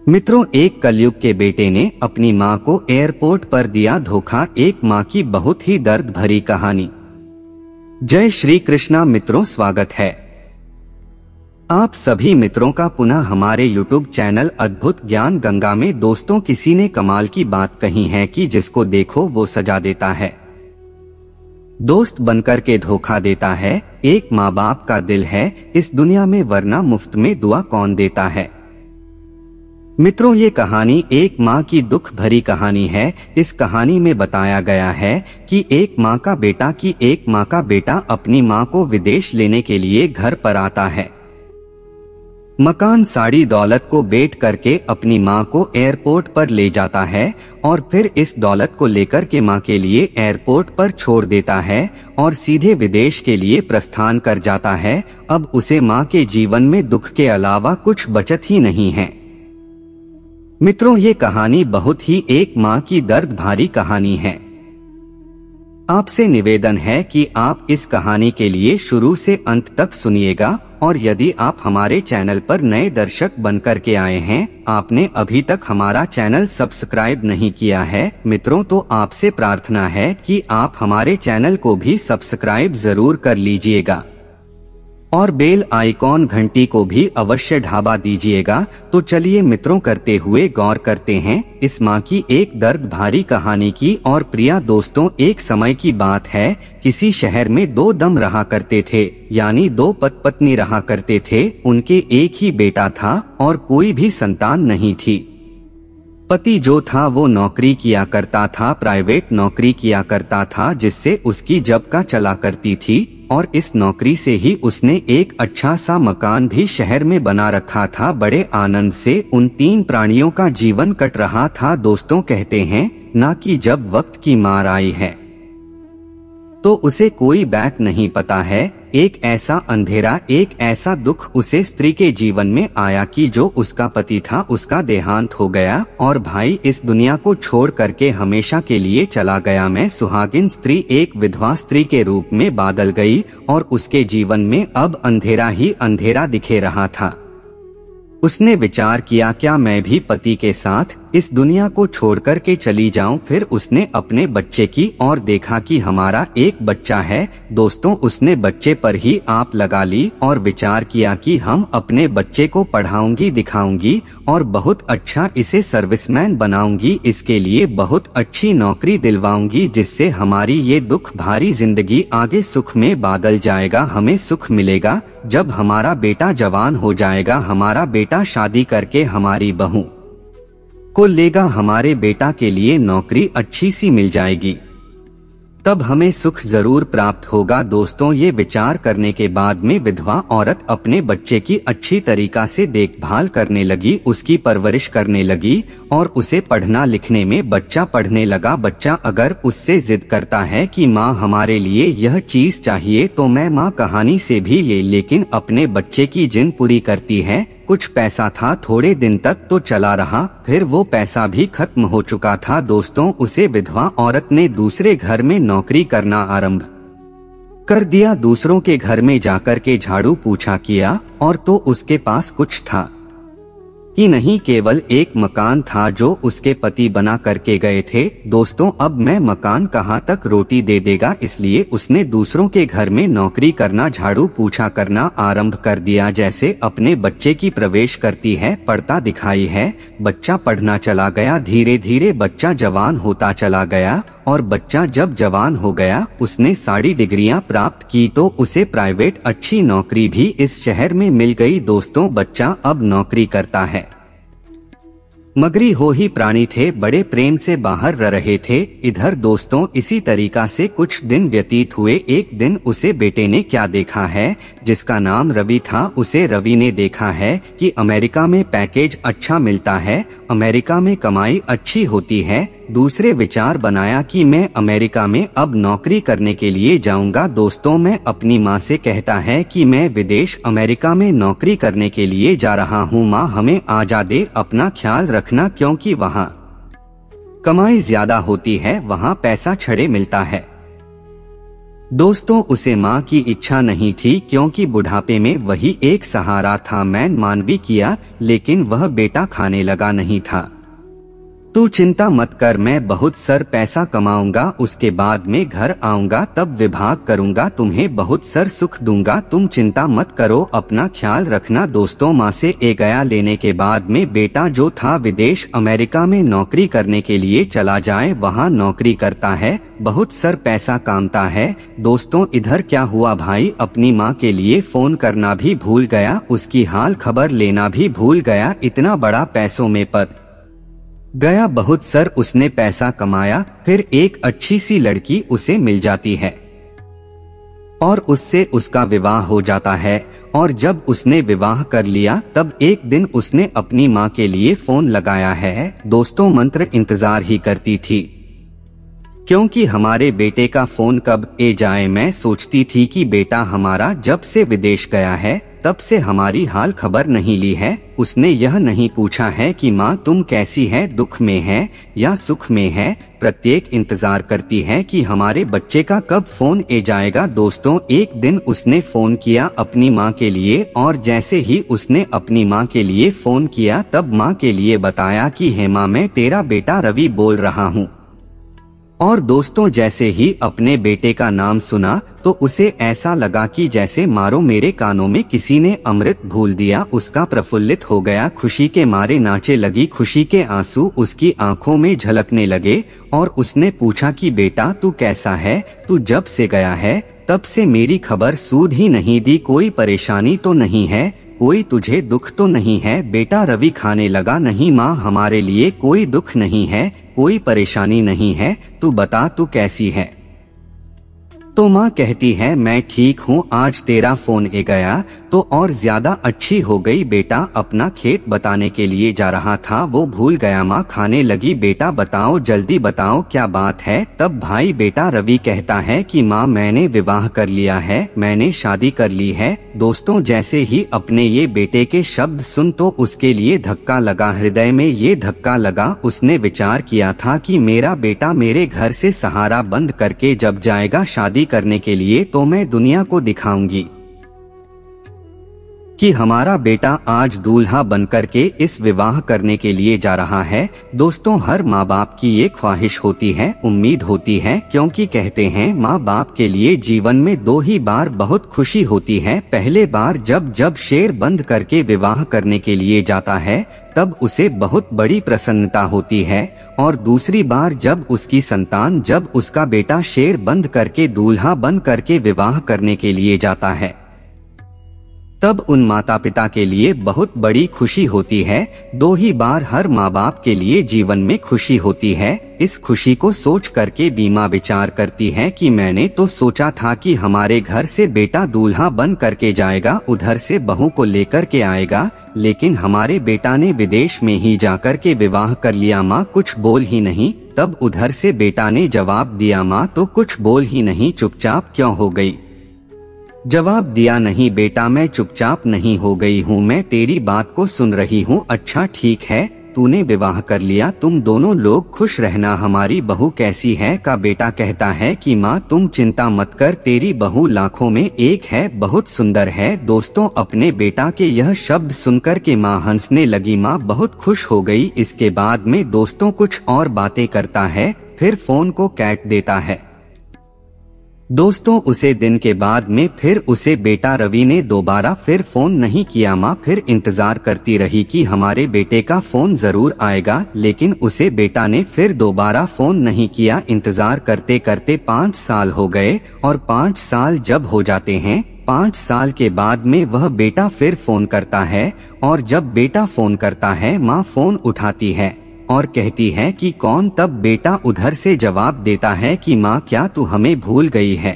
मित्रों, एक कलयुग के बेटे ने अपनी मां को एयरपोर्ट पर दिया धोखा। एक मां की बहुत ही दर्द भरी कहानी। जय श्री कृष्णा मित्रों, स्वागत है आप सभी मित्रों का पुनः हमारे YouTube चैनल अद्भुत ज्ञान गंगा में। दोस्तों, किसी ने कमाल की बात कही है कि जिसको देखो वो सजा देता है, दोस्त बनकर के धोखा देता है। एक माँ बाप का दिल है इस दुनिया में, वरना मुफ्त में दुआ कौन देता है। मित्रों, ये कहानी एक माँ की दुख भरी कहानी है। इस कहानी में बताया गया है कि एक माँ का बेटा अपनी माँ को विदेश लेने के लिए घर पर आता है। मकान, साड़ी, दौलत को बेच करके अपनी माँ को एयरपोर्ट पर ले जाता है और फिर इस दौलत को लेकर के माँ के लिए एयरपोर्ट पर छोड़ देता है और सीधे विदेश के लिए प्रस्थान कर जाता है। अब उसे माँ के जीवन में दुख के अलावा कुछ बचत ही नहीं है। मित्रों, ये कहानी बहुत ही एक माँ की दर्द भारी कहानी है। आपसे निवेदन है कि आप इस कहानी के लिए शुरू से अंत तक सुनिएगा। और यदि आप हमारे चैनल पर नए दर्शक बनकर के आए हैं, आपने अभी तक हमारा चैनल सब्सक्राइब नहीं किया है मित्रों, तो आपसे प्रार्थना है कि आप हमारे चैनल को भी सब्सक्राइब जरूर कर लीजिएगा और बेल आइकॉन घंटी को भी अवश्य ढाबा दीजिएगा। तो चलिए मित्रों, करते हुए गौर करते हैं इस माँ की एक दर्द भारी कहानी की। और प्रिया दोस्तों, एक समय की बात है, किसी शहर में दो दम रहा करते थे, यानी दो पत्नी रहा करते थे। उनके एक ही बेटा था और कोई भी संतान नहीं थी। पति जो था वो नौकरी किया करता था, प्राइवेट नौकरी किया करता था, जिससे उसकी जबका चला करती थी। और इस नौकरी से ही उसने एक अच्छा सा मकान भी शहर में बना रखा था। बड़े आनंद से उन तीन प्राणियों का जीवन कट रहा था। दोस्तों, कहते हैं ना कि जब वक्त की मार आई है तो उसे कोई बैक नहीं पता है। एक ऐसा अंधेरा, एक ऐसा दुख उसे स्त्री के जीवन में आया कि जो उसका पति था उसका देहांत हो गया और भाई इस दुनिया को छोड़ करके हमेशा के लिए चला गया। मैं सुहागिन स्त्री एक विधवा स्त्री के रूप में बदल गई और उसके जीवन में अब अंधेरा ही अंधेरा दिखे रहा था। उसने विचार किया, क्या मैं भी पति के साथ इस दुनिया को छोड़कर के चली जाऊं। फिर उसने अपने बच्चे की ओर देखा कि हमारा एक बच्चा है। दोस्तों, उसने बच्चे पर ही आप लगा ली और विचार किया कि हम अपने बच्चे को पढ़ाऊंगी, दिखाऊंगी और बहुत अच्छा इसे सर्विसमैन बनाऊंगी। इसके लिए बहुत अच्छी नौकरी दिलवाऊंगी, जिससे हमारी ये दुख भारी जिंदगी आगे सुख में बदल जाएगा। हमें सुख मिलेगा जब हमारा बेटा जवान हो जाएगा। हमारा बेटा शादी करके हमारी बहू को लेगा, हमारे बेटा के लिए नौकरी अच्छी सी मिल जाएगी, तब हमें सुख जरूर प्राप्त होगा। दोस्तों, ये विचार करने के बाद में विधवा औरत अपने बच्चे की अच्छी तरीका से देखभाल करने लगी, उसकी परवरिश करने लगी और उसे पढ़ना लिखने में बच्चा पढ़ने लगा। बच्चा अगर उससे जिद करता है कि माँ हमारे लिए यह चीज चाहिए, तो मैं माँ कहानी से भी ये लेकिन अपने बच्चे की जिद पूरी करती है। कुछ पैसा था, थोड़े दिन तक तो चला रहा, फिर वो पैसा भी खत्म हो चुका था। दोस्तों, उसे विधवा औरत ने दूसरे घर में नौकरी करना आरंभ कर दिया। दूसरों के घर में जाकर के झाड़ू पोछा किया और तो उसके पास कुछ था ही नहीं, केवल एक मकान था जो उसके पति बना करके गए थे। दोस्तों, अब मैं मकान कहाँ तक रोटी दे देगा, इसलिए उसने दूसरों के घर में नौकरी करना, झाड़ू पोछा करना आरंभ कर दिया। जैसे अपने बच्चे की प्रवेश करती है, पढ़ता दिखाई है, बच्चा पढ़ना चला गया। धीरे धीरे बच्चा जवान होता चला गया और बच्चा जब जवान हो गया, उसने सारी डिग्रियां प्राप्त की तो उसे प्राइवेट अच्छी नौकरी भी इस शहर में मिल गई। दोस्तों, बच्चा अब नौकरी करता है। मगरी हो ही प्राणी थे, बड़े प्रेम से बाहर रह रहे थे। इधर दोस्तों, इसी तरीका से कुछ दिन व्यतीत हुए। एक दिन उसे बेटे ने क्या देखा है, जिसका नाम रवि था, उसे रवि ने देखा है कि अमेरिका में पैकेज अच्छा मिलता है, अमेरिका में कमाई अच्छी होती है। दूसरे विचार बनाया कि मैं अमेरिका में अब नौकरी करने के लिए जाऊंगा। दोस्तों, मैं अपनी माँ से कहता है कि मैं विदेश अमेरिका में नौकरी करने के लिए जा रहा हूँ। माँ, हमें आजादी, अपना ख्याल रखना, क्योंकि वहाँ कमाई ज्यादा होती है, वहाँ पैसा छड़े मिलता है। दोस्तों उसे माँ की इच्छा नहीं थी क्योंकि बुढ़ापे में वही एक सहारा था। मैं मान भी किया लेकिन वह बेटा खाने लगा नहीं था। तू चिंता मत कर, मैं बहुत सर पैसा कमाऊंगा, उसके बाद में घर आऊंगा, तब विवाह करूंगा, तुम्हें बहुत सर सुख दूंगा, तुम चिंता मत करो, अपना ख्याल रखना। दोस्तों माँ से ए गया लेने के बाद में बेटा जो था विदेश अमेरिका में नौकरी करने के लिए चला जाए, वहाँ नौकरी करता है, बहुत सर पैसा कामता है। दोस्तों इधर क्या हुआ भाई, अपनी माँ के लिए फोन करना भी भूल गया, उसकी हाल खबर लेना भी भूल गया, इतना बड़ा पैसों में पड़ गया। बहुत सर उसने पैसा कमाया, फिर एक अच्छी सी लड़की उसे मिल जाती है और उससे उसका विवाह हो जाता है। और जब उसने विवाह कर लिया तब एक दिन उसने अपनी माँ के लिए फोन लगाया है। दोस्तों मंत्र इंतजार ही करती थी क्योंकि हमारे बेटे का फोन कब ए जाए। मैं सोचती थी कि बेटा हमारा जब से विदेश गया है तब से हमारी हाल खबर नहीं ली है, उसने यह नहीं पूछा है कि माँ तुम कैसी है, दुख में है या सुख में है, प्रत्येक इंतजार करती है कि हमारे बच्चे का कब फोन ए जाएगा। दोस्तों एक दिन उसने फोन किया अपनी माँ के लिए और जैसे ही उसने अपनी माँ के लिए फोन किया तब माँ के लिए बताया कि हे माँ मैं तेरा बेटा रवि बोल रहा हूँ। और दोस्तों जैसे ही अपने बेटे का नाम सुना तो उसे ऐसा लगा कि जैसे मारो मेरे कानों में किसी ने अमृत घोल दिया। उसका प्रफुल्लित हो गया, खुशी के मारे नाचे लगी, खुशी के आंसू उसकी आंखों में झलकने लगे। और उसने पूछा कि बेटा तू कैसा है, तू जब से गया है तब से मेरी खबर सूद ही नहीं दी, कोई परेशानी तो नहीं है, कोई तुझे दुख तो नहीं है। बेटा रवि खाने लगा, नहीं माँ हमारे लिए कोई दुख नहीं है, कोई परेशानी नहीं है, तू बता तू कैसी है। तो माँ कहती है मैं ठीक हूँ, आज तेरा फोन ए गया तो और ज्यादा अच्छी हो गई। बेटा अपना खेत बताने के लिए जा रहा था, वो भूल गया। माँ खाने लगी, बेटा बताओ जल्दी बताओ क्या बात है। तब भाई बेटा रवि कहता है कि माँ मैंने विवाह कर लिया है, मैंने शादी कर ली है। दोस्तों जैसे ही अपने ये बेटे के शब्द सुन तो उसके लिए धक्का लगा, हृदय में ये धक्का लगा। उसने विचार किया था कि मेरा बेटा मेरे घर से सहारा बंद करके जब जाएगा शादी करने के लिए तो मैं दुनिया को दिखाऊंगी कि हमारा बेटा आज दूल्हा बनकर के इस विवाह करने के लिए जा रहा है। दोस्तों हर माँ बाप की ये ख्वाहिश होती है, उम्मीद होती है, क्योंकि कहते हैं माँ बाप के लिए जीवन में दो ही बार बहुत खुशी होती है। पहले बार जब शेर बंद करके विवाह करने के लिए जाता है तब उसे बहुत बड़ी प्रसन्नता होती है, और दूसरी बार जब उसकी संतान, जब उसका बेटा शेर बंद करके दूल्हा बन करके विवाह करने के लिए जाता है तब उन माता पिता के लिए बहुत बड़ी खुशी होती है। दो ही बार हर माँ बाप के लिए जीवन में खुशी होती है। इस खुशी को सोच करके बीमा विचार करती है कि मैंने तो सोचा था कि हमारे घर से बेटा दूल्हा बन करके जाएगा, उधर से बहू को लेकर के आएगा, लेकिन हमारे बेटा ने विदेश में ही जाकर के विवाह कर लिया। माँ कुछ बोल ही नहीं। तब उधर से बेटा ने जवाब दिया, माँ तो कुछ बोल ही नहीं, चुपचाप क्यों हो गई। जवाब दिया, नहीं बेटा मैं चुपचाप नहीं हो गई हूँ, मैं तेरी बात को सुन रही हूँ। अच्छा ठीक है, तूने विवाह कर लिया, तुम दोनों लोग खुश रहना, हमारी बहू कैसी है। का बेटा कहता है कि माँ तुम चिंता मत कर, तेरी बहू लाखों में एक है, बहुत सुंदर है। दोस्तों अपने बेटा के यह शब्द सुनकर के माँ हंसने लगी, माँ बहुत खुश हो गई। इसके बाद में दोस्तों कुछ और बातें करता है, फिर फोन को काट देता है। दोस्तों उसे दिन के बाद में फिर उसे बेटा रवि ने दोबारा फिर फोन नहीं किया। माँ फिर इंतजार करती रही कि हमारे बेटे का फोन जरूर आएगा, लेकिन उसे बेटा ने फिर दोबारा फोन नहीं किया। इंतजार करते करते 5 साल हो गए, और 5 साल जब हो जाते हैं, 5 साल के बाद में वह बेटा फिर फोन करता है, और जब बेटा फोन करता है माँ फोन उठाती है और कहती है कि कौन। तब बेटा उधर से जवाब देता है कि माँ क्या तू हमें भूल गई है,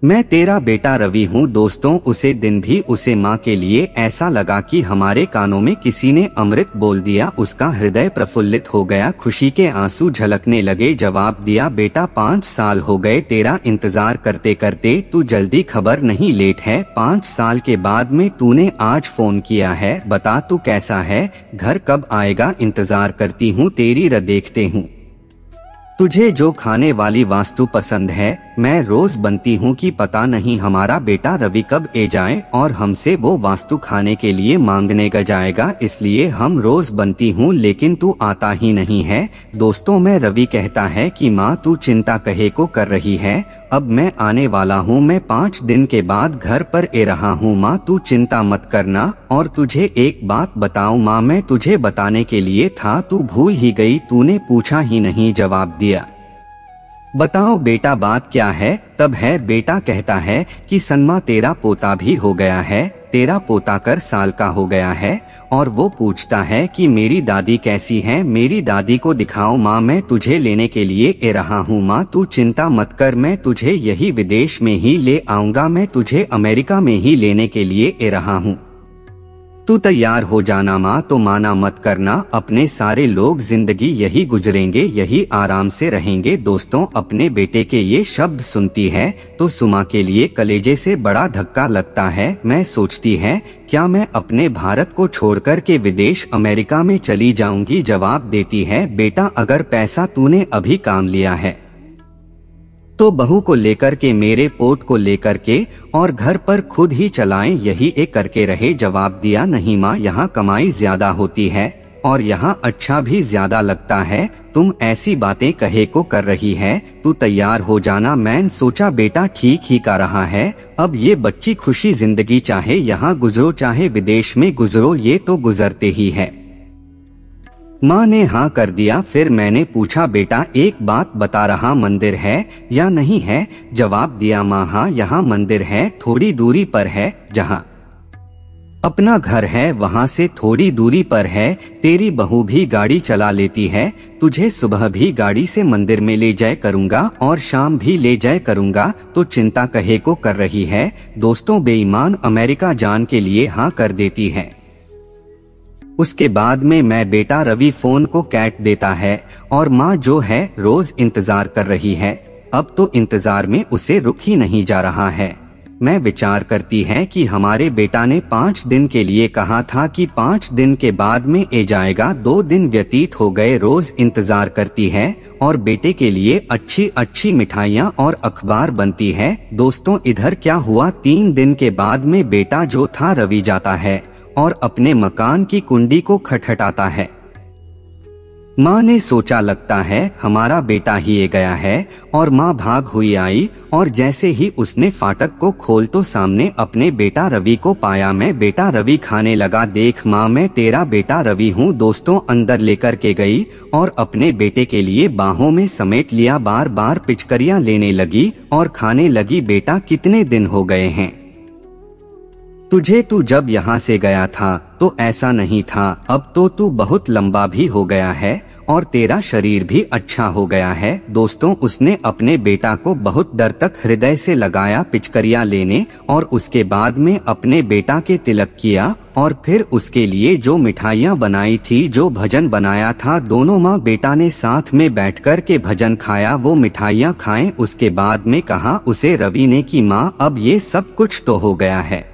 मैं तेरा बेटा रवि हूँ। दोस्तों उसे दिन भी उसे माँ के लिए ऐसा लगा कि हमारे कानों में किसी ने अमृत बोल दिया। उसका हृदय प्रफुल्लित हो गया, खुशी के आंसू झलकने लगे। जवाब दिया, बेटा 5 साल हो गए तेरा इंतजार करते करते, तू जल्दी खबर नहीं लेट है। 5 साल के बाद में तूने आज फोन किया है, बता तू कैसा है, घर कब आएगा, इंतजार करती हूँ तेरी देखते हूँ। तुझे जो खाने वाली वस्तु पसंद है मैं रोज बनती हूँ कि पता नहीं हमारा बेटा रवि कब ए जाए और हमसे वो वास्तु खाने के लिए मांगने का जाएगा, इसलिए हम रोज बनती हूँ लेकिन तू आता ही नहीं है। दोस्तों मैं रवि कहता है कि माँ तू चिंता कहे को कर रही है, अब मैं आने वाला हूँ, मैं 5 दिन के बाद घर पर ए रहा हूँ माँ, तू चिंता मत करना। और तुझे एक बात बताऊँ माँ, मैं तुझे बताने के लिए था, तू भूल ही गई, तूने पूछा ही नहीं, जवाब दिया। बताओ बेटा बात क्या है? तब है बेटा कहता है कि सनमा तेरा पोता भी हो गया है, तेरा पोता कर साल का हो गया है। और वो पूछता है कि मेरी दादी कैसी है, मेरी दादी को दिखाओ माँ, मैं तुझे लेने के लिए ए रहा हूँ माँ, तू चिंता मत कर, मैं तुझे यही विदेश में ही ले आऊंगा, मैं तुझे अमेरिका में ही लेने के लिए ए रहा हूँ, तू तैयार हो जाना माँ। तो माना मत करना, अपने सारे लोग जिंदगी यही गुजरेंगे, यही आराम से रहेंगे। दोस्तों अपने बेटे के ये शब्द सुनती है तो सुमा के लिए कलेजे से बड़ा धक्का लगता है। मैं सोचती है क्या मैं अपने भारत को छोड़कर के विदेश अमेरिका में चली जाऊंगी? जवाब देती है बेटा अगर पैसा तूने अभी काम लिया है तो बहू को लेकर के, मेरे पोत को लेकर के और घर पर खुद ही चलाएं, यही एक करके रहे। जवाब दिया नहीं माँ, यहाँ कमाई ज्यादा होती है और यहाँ अच्छा भी ज्यादा लगता है, तुम ऐसी बातें कहे को कर रही है, तू तैयार हो जाना। मैंने सोचा बेटा ठीक ही का रहा है, अब ये बच्ची खुशी जिंदगी चाहे यहाँ गुजरो चाहे विदेश में गुजरो, ये तो गुजरते ही है। माँ ने हाँ कर दिया। फिर मैंने पूछा बेटा एक बात बता, रहा मंदिर है या नहीं है? जवाब दिया माँ हाँ यहाँ मंदिर है, थोड़ी दूरी पर है, जहाँ अपना घर है वहाँ से थोड़ी दूरी पर है। तेरी बहू भी गाड़ी चला लेती है, तुझे सुबह भी गाड़ी से मंदिर में ले जाए करूँगा और शाम भी ले जाए करूँगा, तो चिंता कहे को कर रही है। दोस्तों बेईमान अमेरिका जान के लिए हाँ कर देती है। उसके बाद में मैं बेटा रवि फोन को काट देता है और माँ जो है रोज इंतजार कर रही है, अब तो इंतजार में उसे रुक ही नहीं जा रहा है। मैं विचार करती है कि हमारे बेटा ने 5 दिन के लिए कहा था कि 5 दिन के बाद में ए जाएगा, 2 दिन व्यतीत हो गए, रोज इंतजार करती है और बेटे के लिए अच्छी अच्छी मिठाइयाँ और अखबार बनती है। दोस्तों इधर क्या हुआ, 3 दिन के बाद में बेटा जो था रवि जाता है और अपने मकान की कुंडी को खटखटाता है। माँ ने सोचा लगता है हमारा बेटा ही ये गया है और माँ भाग हुई आई और जैसे ही उसने फाटक को खोल तो सामने अपने बेटा रवि को पाया। मैं बेटा रवि खाने लगा, देख माँ मैं तेरा बेटा रवि हूँ। दोस्तों अंदर लेकर के गई और अपने बेटे के लिए बाहों में समेट लिया, बार बार पिचकारियाँ लेने लगी और खाने लगी। बेटा कितने दिन हो गए हैं तुझे, तू जब यहाँ से गया था तो ऐसा नहीं था, अब तो तू बहुत लंबा भी हो गया है और तेरा शरीर भी अच्छा हो गया है। दोस्तों उसने अपने बेटा को बहुत डर तक हृदय से लगाया पिचकारियाँ लेने और उसके बाद में अपने बेटा के तिलक किया और फिर उसके लिए जो मिठाइयाँ बनाई थी, जो भजन बनाया था, दोनों माँ बेटा ने साथ में बैठकर के भजन खाया, वो मिठाइयाँ खाएं। उसके बाद में कहा उसे रवि ने कि माँ अब ये सब कुछ तो हो गया है,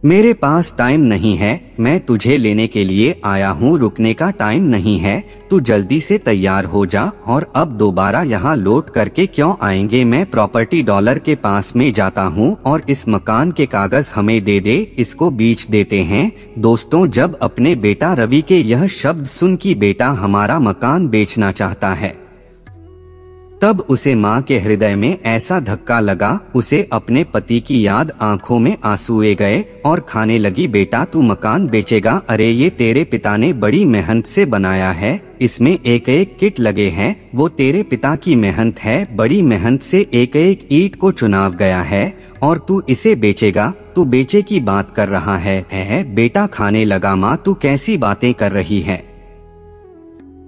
मेरे पास टाइम नहीं है, मैं तुझे लेने के लिए आया हूँ, रुकने का टाइम नहीं है, तू जल्दी से तैयार हो जा और अब दोबारा यहाँ लौट करके क्यों आएंगे? मैं प्रॉपर्टी डॉलर के पास में जाता हूँ और इस मकान के कागज हमें दे दे, इसको बेच देते हैं। दोस्तों जब अपने बेटा रवि के यह शब्द सुन कि बेटा हमारा मकान बेचना चाहता है, तब उसे माँ के हृदय में ऐसा धक्का लगा, उसे अपने पति की याद, आंखों में आंसुए गए और खाने लगी। बेटा तू मकान बेचेगा? अरे ये तेरे पिता ने बड़ी मेहनत से बनाया है, इसमें एक एक किट लगे हैं, वो तेरे पिता की मेहनत है, बड़ी मेहनत से एक एक ईंट को चुनाव गया है और तू इसे बेचेगा? तू बेचे की बात कर रहा है? बेटा खाने लगा। माँ तू कैसी बातें कर रही है,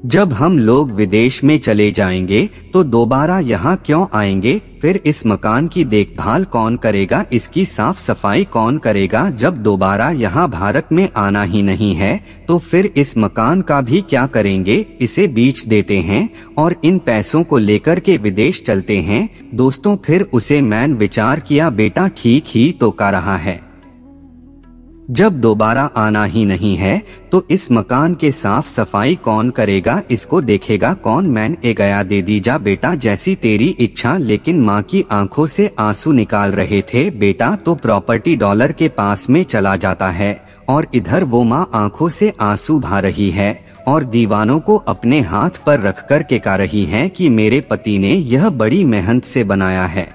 जब हम लोग विदेश में चले जाएंगे तो दोबारा यहाँ क्यों आएंगे? फिर इस मकान की देखभाल कौन करेगा, इसकी साफ सफाई कौन करेगा? जब दोबारा यहाँ भारत में आना ही नहीं है तो फिर इस मकान का भी क्या करेंगे? इसे बेच देते हैं और इन पैसों को लेकर के विदेश चलते हैं। दोस्तों फिर उसे मैंने विचार किया बेटा ठीक ही तो कर रहा है, जब दोबारा आना ही नहीं है तो इस मकान के साफ सफाई कौन करेगा, इसको देखेगा कौन। मैंने गया दे दी जा बेटा जैसी तेरी इच्छा। लेकिन माँ की आंखों से आंसू निकाल रहे थे। बेटा तो प्रॉपर्टी डॉलर के पास में चला जाता है और इधर वो माँ आंखों से आंसू बहा रही है और दीवानों को अपने हाथ पर रख कर के कह रही है कि मेरे पति ने यह बड़ी मेहनत से बनाया है।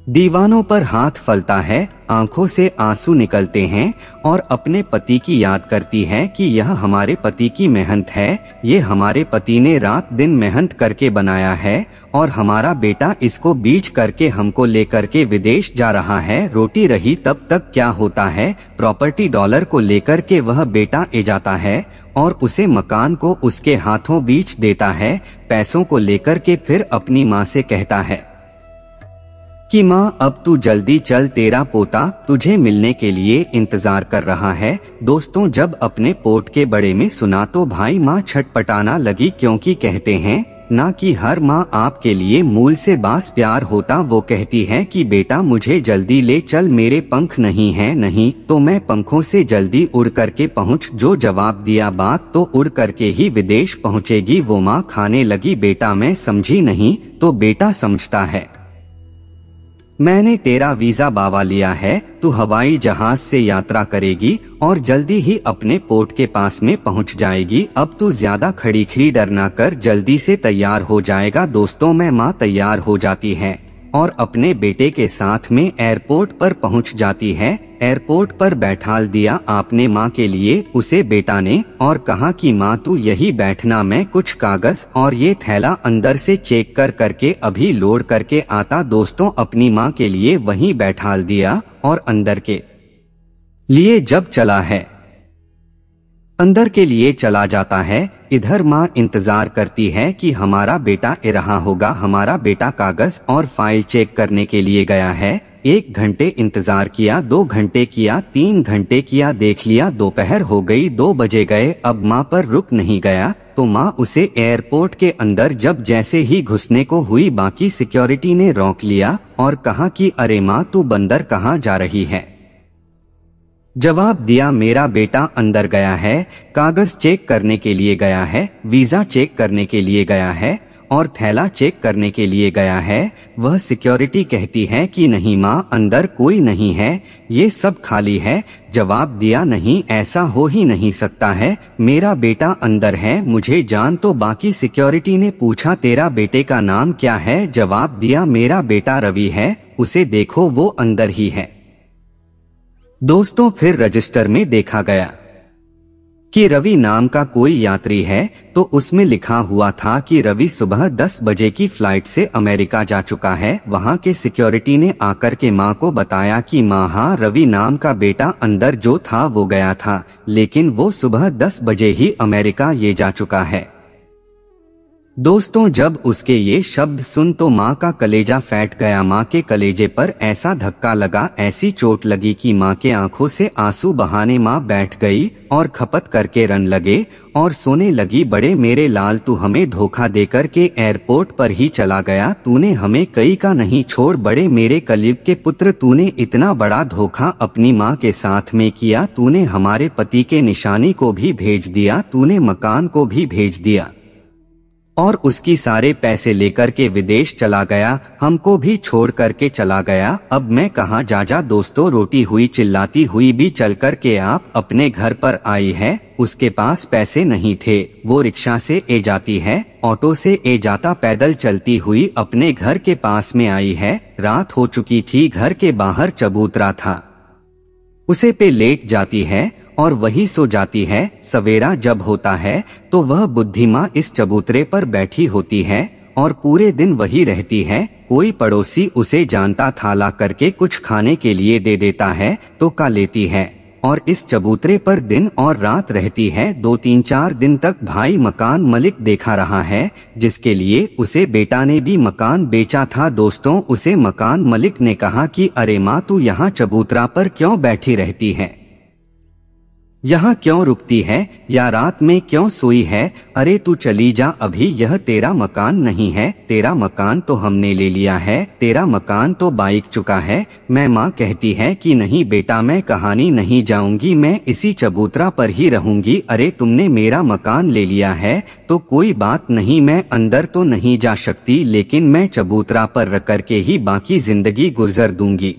दीवानों पर हाथ फलता है, आंखों से आंसू निकलते हैं और अपने पति की याद करती है कि यह हमारे पति की मेहनत है, ये हमारे पति ने रात दिन मेहनत करके बनाया है और हमारा बेटा इसको बीच करके हमको लेकर के विदेश जा रहा है। रोटी रही तब तक क्या होता है, प्रॉपर्टी डॉलर को लेकर के वह बेटा ए जाता है और उसे मकान को उसके हाथों बीच देता है। पैसों को लेकर के फिर अपनी माँ से कहता है कि माँ अब तू जल्दी चल, तेरा पोता तुझे मिलने के लिए इंतजार कर रहा है। दोस्तों जब अपने पोट के बड़े में सुना तो भाई माँ छटपटाना लगी, क्योंकि कहते हैं ना कि हर माँ आपके लिए मूल से बास प्यार होता। वो कहती है कि बेटा मुझे जल्दी ले चल, मेरे पंख नहीं है, नहीं तो मैं पंखों से जल्दी उड़ करके पहुँच। जो जवाब दिया बात तो उड़ करके ही विदेश पहुँचेगी। वो माँ खाने लगी, बेटा मैं समझी नहीं। तो बेटा समझता है, मैंने तेरा वीजा बावा लिया है, तू हवाई जहाज से यात्रा करेगी और जल्दी ही अपने पोर्ट के पास में पहुंच जाएगी। अब तू ज्यादा खड़ी खड़ी डरना कर, जल्दी से तैयार हो जाएगा। दोस्तों मैं माँ तैयार हो जाती है और अपने बेटे के साथ में एयरपोर्ट पर पहुंच जाती है। एयरपोर्ट पर बैठाल दिया आपने माँ के लिए उसे बेटा ने और कहा कि माँ तू यही बैठना, मैं कुछ कागज और ये थैला अंदर से चेक कर करके अभी लोड करके आता। दोस्तों अपनी माँ के लिए वहीं बैठाल दिया और अंदर के लिए जब चला है, अंदर के लिए चला जाता है। इधर माँ इंतजार करती है कि हमारा बेटा ए रहा होगा। हमारा बेटा कागज और फाइल चेक करने के लिए गया है। 1 घंटे इंतजार किया, 2 घंटे किया, 3 घंटे किया, देख लिया दोपहर हो गई, 2 बजे गए। अब माँ पर रुक नहीं गया तो माँ उसे एयरपोर्ट के अंदर जब जैसे ही घुसने को हुई, बाकी सिक्योरिटी ने रोक लिया और कहा कि अरे माँ तू बंदर कहाँ जा रही है। जवाब दिया मेरा बेटा अंदर गया है, कागज चेक करने के लिए गया है, वीजा चेक करने के लिए गया है और थैला चेक करने के लिए गया है। वह सिक्योरिटी कहती है कि नहीं माँ अंदर कोई नहीं है, ये सब खाली है। जवाब दिया नहीं, ऐसा हो ही नहीं सकता है, मेरा बेटा अंदर है, मुझे जान। तो बाकी सिक्योरिटी ने पूछा तेरा बेटे का नाम क्या है। जवाब दिया मेरा बेटा रवि है, उसे देखो वो अंदर ही है। दोस्तों फिर रजिस्टर में देखा गया कि रवि नाम का कोई यात्री है, तो उसमें लिखा हुआ था कि रवि सुबह 10 बजे की फ्लाइट से अमेरिका जा चुका है। वहां के सिक्योरिटी ने आकर के माँ को बताया कि माँ हाँ रवि नाम का बेटा अंदर जो था वो गया था, लेकिन वो सुबह 10 बजे ही अमेरिका ये जा चुका है। दोस्तों जब उसके ये शब्द सुन तो माँ का कलेजा फैट गया। माँ के कलेजे पर ऐसा धक्का लगा, ऐसी चोट लगी कि माँ के आंखों से आंसू बहाने माँ बैठ गई और खपत करके रन लगे और सोने लगी। बड़े मेरे लाल तू हमें धोखा देकर के एयरपोर्ट पर ही चला गया, तूने हमें कई का नहीं छोड़। बड़े मेरे कलयुग के पुत्र, तूने इतना बड़ा धोखा अपनी माँ के साथ में किया। तूने हमारे पति के निशानी को भी भेज दिया, तूने मकान को भी भेज दिया और उसकी सारे पैसे लेकर के विदेश चला गया, हमको भी छोड़ करके चला गया। अब मैं कहाँ जा। दोस्तों रोटी हुई चिल्लाती हुई भी चल कर के आप अपने घर पर आई है। उसके पास पैसे नहीं थे, वो रिक्शा से ए जाती है, ऑटो से ए जाता, पैदल चलती हुई अपने घर के पास में आई है। रात हो चुकी थी, घर के बाहर चबूतरा था, उसे पे लेट जाती है और वही सो जाती है। सवेरा जब होता है तो वह बुद्धिमाँ इस चबूतरे पर बैठी होती है और पूरे दिन वही रहती है। कोई पड़ोसी उसे जानता था, ला करके कुछ खाने के लिए दे देता है तो खा लेती है और इस चबूतरे पर दिन और रात रहती है। 2-3-4 दिन तक भाई मकान मलिक देखा रहा है, जिसके लिए उसे बेटा ने भी मकान बेचा था। दोस्तों उसे मकान मलिक ने कहा कि अरे माँ तू यहाँ चबूतरा पर क्यों बैठी रहती है, यहाँ क्यों रुकती है या रात में क्यों सोई है? अरे तू चली जा अभी, यह तेरा मकान नहीं है। तेरा मकान तो हमने ले लिया है, तेरा मकान तो बिक चुका है। मैं माँ कहती है कि नहीं बेटा, मैं कहानी नहीं जाऊंगी, मैं इसी चबूतरा पर ही रहूंगी। अरे तुमने मेरा मकान ले लिया है तो कोई बात नहीं, मैं अंदर तो नहीं जा सकती, लेकिन मैं चबूतरा पर रह करके ही बाकी जिंदगी गुजर दूंगी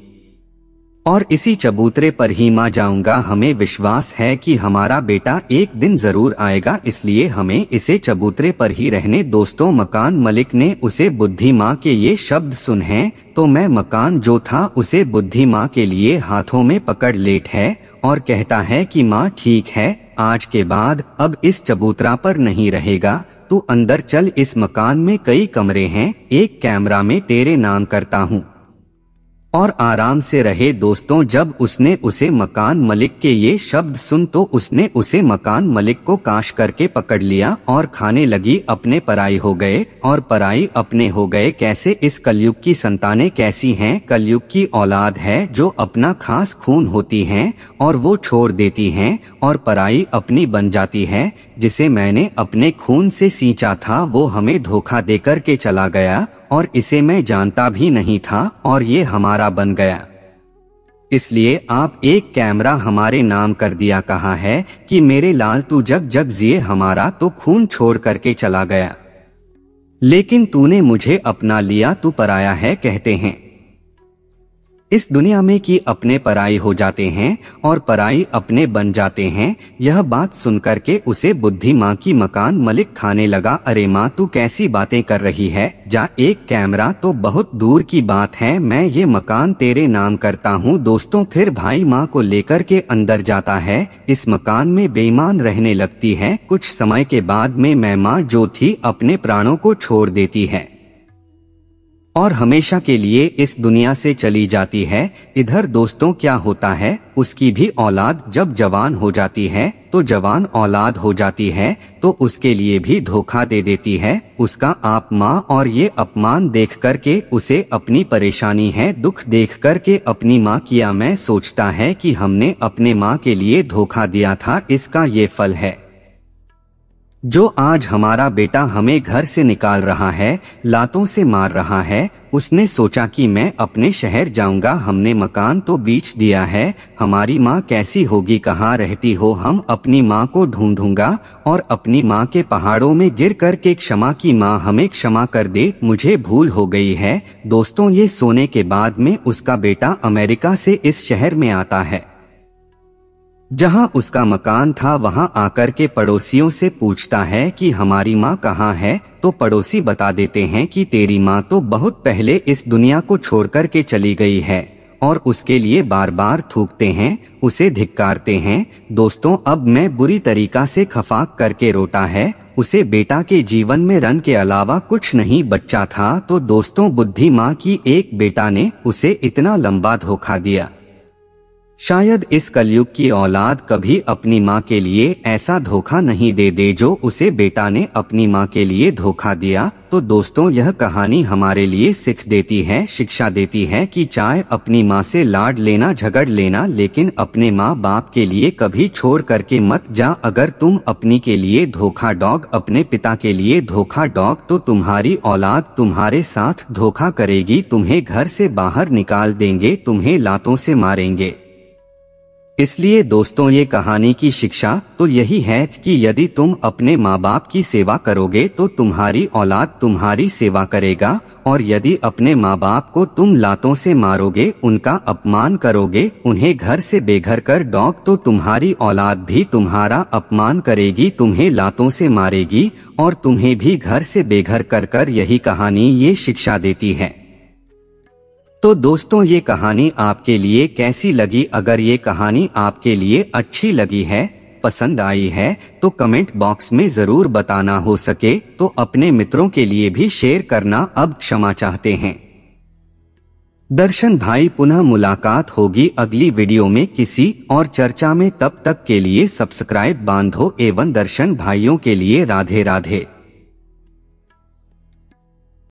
और इसी चबूतरे पर ही मां जाऊंगा। हमें विश्वास है कि हमारा बेटा एक दिन जरूर आएगा, इसलिए हमें इसे चबूतरे पर ही रहने। दोस्तों, मकान मालिक ने उसे बुद्धि मां के ये शब्द सुने तो मैं मकान जो था उसे बुद्धि मां के लिए हाथों में पकड़ लेट है और कहता है कि मां ठीक है, आज के बाद अब इस चबूतरा पर नहीं रहेगा, तू अंदर चल, इस मकान में कई कमरे हैं, एक कैमरा में तेरे नाम करता हूँ और आराम से रहे। दोस्तों, जब उसने उसे मकान मालिक के ये शब्द सुन तो उसने उसे मकान मालिक को काश करके पकड़ लिया और खाने लगी। अपने पराई हो गए और पराई अपने हो गए। कैसे इस कलयुग की संतानें कैसी हैं? कलयुग की औलाद है जो अपना खास खून होती हैं और वो छोड़ देती हैं और पराई अपनी बन जाती है। जिसे मैंने अपने खून से सींचा था वो हमें धोखा देकर के चला गया और इसे मैं जानता भी नहीं था और ये हमारा बन गया। इसलिए आप एक कैमरा हमारे नाम कर दिया। कहा है कि मेरे लाल तू जग जग जिए, हमारा तो खून छोड़ करके चला गया, लेकिन तूने मुझे अपना लिया, तू पराया है कहते हैं इस दुनिया में कि अपने पराई हो जाते हैं और पराई अपने बन जाते हैं। यह बात सुनकर के उसे बुद्धि माँ की मकान मालिक खाने लगा। अरे माँ, तू कैसी बातें कर रही है? जा, एक कैमरा तो बहुत दूर की बात है, मैं ये मकान तेरे नाम करता हूँ। दोस्तों, फिर भाई माँ को लेकर के अंदर जाता है। इस मकान में बेईमान रहने लगती है। कुछ समय के बाद में मैं माँ जो थी अपने प्राणों को छोड़ देती है और हमेशा के लिए इस दुनिया से चली जाती है। इधर दोस्तों क्या होता है, उसकी भी औलाद जब जवान हो जाती है तो जवान औलाद हो जाती है तो उसके लिए भी धोखा दे देती है। उसका आप माँ और ये अपमान देख करके उसे अपनी परेशानी है, दुख देख करके अपनी माँ किया मैं सोचता है कि हमने अपने माँ के लिए धोखा दिया था, इसका ये फल है जो आज हमारा बेटा हमें घर से निकाल रहा है, लातों से मार रहा है। उसने सोचा कि मैं अपने शहर जाऊंगा, हमने मकान तो बेच दिया है, हमारी माँ कैसी होगी, कहाँ रहती हो? हम अपनी माँ को ढूंढूंगा और अपनी माँ के पहाड़ों में गिर कर के क्षमा की माँ हमें क्षमा कर दे, मुझे भूल हो गई है। दोस्तों, ये सोने के बाद में उसका बेटा अमेरिका से इस शहर में आता है जहां उसका मकान था। वहां आकर के पड़ोसियों से पूछता है कि हमारी माँ कहाँ है, तो पड़ोसी बता देते हैं कि तेरी माँ तो बहुत पहले इस दुनिया को छोड़कर के चली गई है और उसके लिए बार बार थूकते हैं, उसे धिक्कारते हैं। दोस्तों, अब मैं बुरी तरीका से खफाक करके रोता है। उसे बेटा के जीवन में रन के अलावा कुछ नहीं बच्चा था। तो दोस्तों, बुद्धि माँ की एक बेटा ने उसे इतना लंबा धोखा दिया। शायद इस कलयुग की औलाद कभी अपनी माँ के लिए ऐसा धोखा नहीं दे जो उसे बेटा ने अपनी माँ के लिए धोखा दिया। तो दोस्तों, यह कहानी हमारे लिए सिख देती है, शिक्षा देती है कि चाहे अपनी माँ से लाड लेना, झगड़ लेना, लेकिन अपने माँ बाप के लिए कभी छोड़ करके मत जा। अगर तुम अपनी के लिए धोखा डॉग, अपने पिता के लिए धोखा डॉग, तो तुम्हारी औलाद तुम्हारे साथ धोखा करेगी, तुम्हें घर से बाहर निकाल देंगे, तुम्हें लातों से मारेंगे। इसलिए दोस्तों, ये कहानी की शिक्षा तो यही है कि यदि तुम अपने माँ बाप की सेवा करोगे तो तुम्हारी औलाद तुम्हारी सेवा करेगा, और यदि अपने माँ बाप को तुम लातों से मारोगे, उनका अपमान करोगे, उन्हें घर से बेघर कर डॉग, तो तुम्हारी औलाद भी तुम्हारा अपमान करेगी, तुम्हें लातों से मारेगी और तुम्हें भी घर से बेघर कर कर। यही कहानी ये शिक्षा देती है। तो दोस्तों, ये कहानी आपके लिए कैसी लगी? अगर ये कहानी आपके लिए अच्छी लगी है, पसंद आई है, तो कमेंट बॉक्स में जरूर बताना। हो सके तो अपने मित्रों के लिए भी शेयर करना। अब क्षमा चाहते हैं दर्शन भाई, पुनः मुलाकात होगी अगली वीडियो में किसी और चर्चा में। तब तक के लिए सब्सक्राइब बांधो एवं दर्शन भाइयों के लिए राधे राधे।